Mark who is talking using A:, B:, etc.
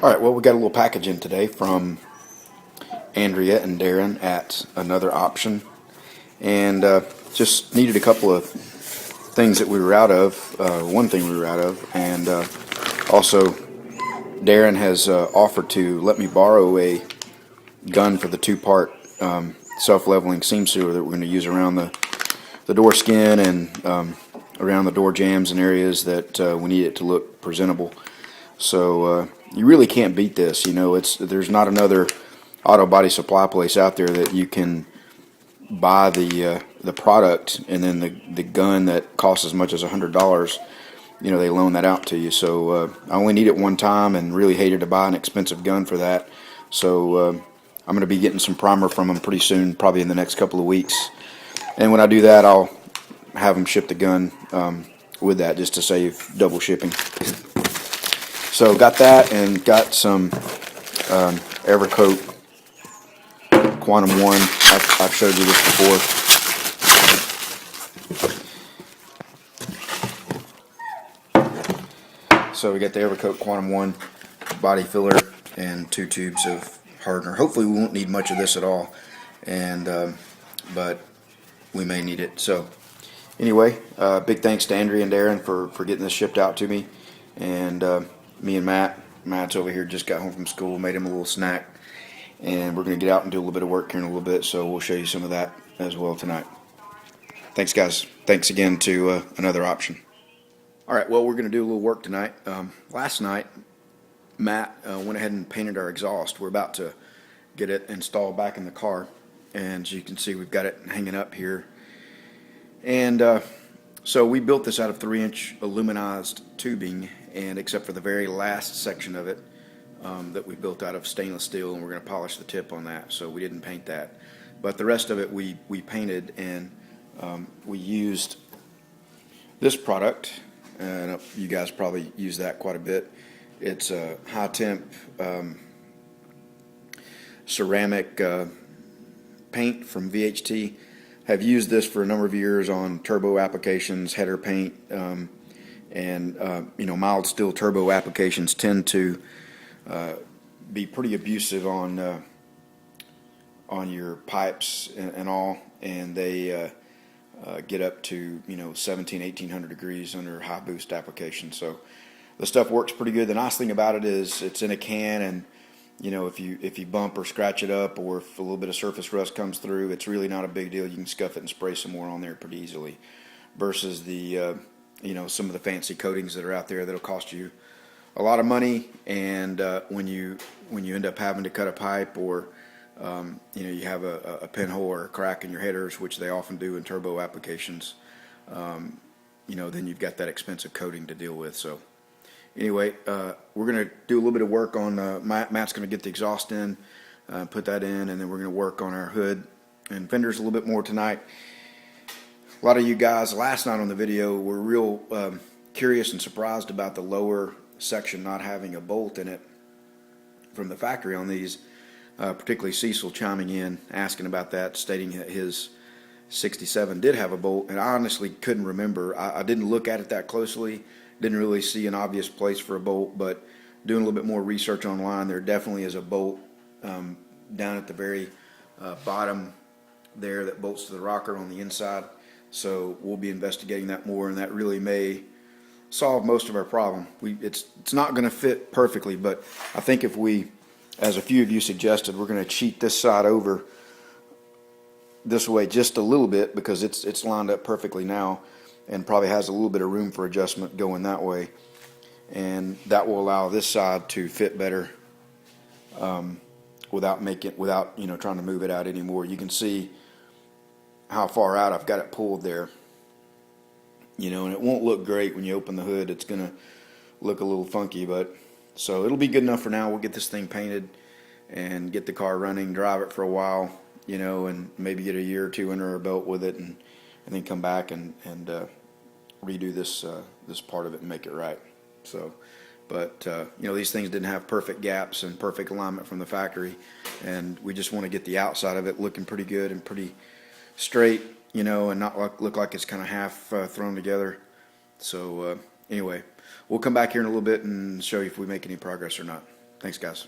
A: Alright, well, we got a little package in today from Andrea and Darrin at Another Option, and just needed a couple of things that we were out of, one thing we were out of, and also Darrin has offered to let me borrow a gun for the two-part self-leveling seam sealer that we're going to use around the door skin and around the door jambs and areas that we need it to look presentable. So you really can't beat this. You know, there's not another auto body supply place out there that you can buy the product and then the gun that costs as much as $100. You know, they loan that out to you. So I only need it one time and really hated to buy an expensive gun for that. So I'm going to be getting some primer from them pretty soon, probably in the next couple of weeks. And when I do that, I'll have them ship the gun with that, just to save double shipping. So got that, and got some Evercoat Quantum 1. I've showed you this before. So we got the Evercoat Quantum 1 body filler and 2 tubes of hardener. Hopefully we won't need much of this at all, and but we may need it. So anyway, big thanks to Andrea and Darrin for getting this shipped out to me, and me and Matt's over here, just got home from school, made him a little snack, and we're going to get out and do a little bit of work here in a little bit, so we'll show you some of that as well tonight. Thanks, guys. Thanks again to Another Option. Alright, well, we're going to do a little work tonight. Last night, Matt went ahead and painted our exhaust. We're about to get it installed back in the car, and as you can see, we've got it hanging up here. And so we built this out of 3-inch aluminized tubing, and except for the very last section of it that we built out of stainless steel, and we're going to polish the tip on that, so we didn't paint that. But the rest of it we painted, and we used this product, and you guys probably use that quite a bit. It's a high temp ceramic paint from VHT. Have used this for a number of years on turbo applications, header paint, and you know, mild steel turbo applications tend to be pretty abusive on your pipes and all, and they get up to, you know, 1800 degrees under high boost applications. So the stuff works pretty good. The nice thing about it is it's in a can, and you know, if you bump or scratch it up, or if a little bit of surface rust comes through, it's really not a big deal. You can scuff it and spray some more on there pretty easily, versus the you know, some of the fancy coatings that are out there that'll cost you a lot of money, and when you end up having to cut a pipe, or you know, you have a pinhole or a crack in your headers, which they often do in turbo applications, you know, then you've got that expensive coating to deal with. So anyway, we're going to do a little bit of work on, Matt's going to get the exhaust in, put that in, and then we're going to work on our hood and fenders a little bit more tonight. A lot of you guys last night on the video were real curious and surprised about the lower section not having a bolt in it from the factory on these, particularly Cecil chiming in, asking about that, stating that his 67 did have a bolt, and I honestly couldn't remember. I didn't look at it that closely. Didn't really see an obvious place for a bolt, but doing a little bit more research online, there definitely is a bolt down at the very bottom there that bolts to the rocker on the inside. So we'll be investigating that more, and that really may solve most of our problem. It's not going to fit perfectly, but I think if we, as a few of you suggested, we're going to cheat this side over this way just a little bit, because it's lined up perfectly now, and probably has a little bit of room for adjustment going that way, and that will allow this side to fit better without you know, trying to move it out anymore. You can see how far out I've got it pulled there, you know, and it won't look great when you open the hood. It's gonna look a little funky, but so it'll be good enough for now. We'll get this thing painted and get the car running, drive it for a while, you know, and maybe get a year or two under our belt with it, and then come back and redo this part of it and make it right. So, but you know, these things didn't have perfect gaps and perfect alignment from the factory, and we just want to get the outside of it looking pretty good and pretty straight, you know, and not look like it's kind of half thrown together. So anyway, we'll come back here in a little bit and show you if we make any progress or not. Thanks, guys.